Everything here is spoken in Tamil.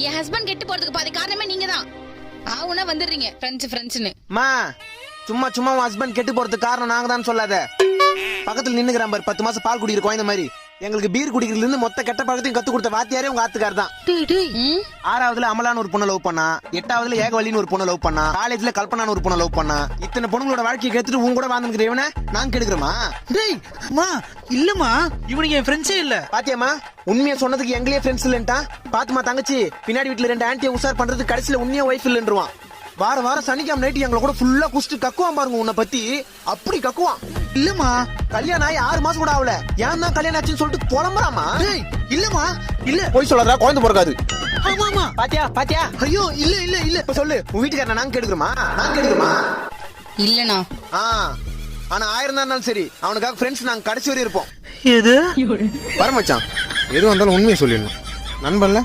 என் ஹஸ்பண்ட் கெட்டு போறதுக்கு பாதி காரணமே நீங்க தான். ஆவுனா வந்துடுறீங்க ஃப்ரெண்ட்ஸ்னு. மா சும்மா சும்மா உன் ஹஸ்பண்ட் கெட்டு போறதுக்கு காரணம் நாங்க தான் சொல்லாத. பக்கத்துல நின்னுக்கிறான் பாரு 10 மாசம் பால் குடிக்கிற குழந்தை மாதிரி. எங்களுக்கு பீர் குடிக்கிறதுல இருந்து மொத்த கெட்ட பழக்கத்தையும் கத்து கொடுத்த வாத்தியாரே உங்க ஆத்துக்கார் தான். 6வதுல அமலான்னு ஒரு பொண்ணை லவ் பண்ணா, 8வதுல ஏகவல்லின்னு ஒரு பொண்ணை லவ் பண்ணா, காலேஜ்ல கல்பனான்னு ஒரு பொண்ணை லவ் பண்ணா. இத்தனை பொண்ணுங்களோட வாழ்க்கையை கெடுத்துட்டு உன் கூட வாழ்ந்துக்கிற இவனை நாங்க கெடுக்கிறோமா? டேய் மா இல்லம்மா, இவனுக்கு என் ஃப்ரெண்ட்ஸே இல்ல. பாத்தியாமா உண்மையா சொன்னதுக்கு எங்களே ஃப்ரெண்ட்ஸ் இல்லன்ட்டா. பாத்துமா தங்கச்சி, பின்னாடி வீட்டுல 2 ஆன்ட்டியை உசார் பண்றது கடைசியில உண்மையா ஒய்ஃப் இல்லன்றுவான். வாரம் சனிக்கிழமை நைட்டு எங்களை கூட ஃபுல்லா குடிச்சிட்டு கக்குவான் பாருங்க உன்னை பத்தி. அப்படி கக்குவான். இல்லம்மா கல்யாணம் ஆகி 6 மாசம் கூட ஆகல, ஏன் தான் கல்யாணம் ஆச்சுன்னு சொல்லிட்டு புலம்புறாமா? டேய் இல்லம்மா இல்ல. போய் சொல்றா, குழந்தை பிறக்காது. ஆமாமா. பாத்தியா ஐயோ இல்ல இல்ல இல்ல. இப்ப சொல்லு, உன் வீட்டுக்காரன நாங்க கெடுக்கிறோமா? இல்லனா ஆனா 1000 தான் இருந்தாலும் சரி, அவனுக்காக ஃப்ரெண்ட்ஸ் நாங்க கடைசி வரை இருப்போம். எது வர மச்சான், எது வந்தாலும் உண்மையை சொல்லிடணும். நண்பன்ல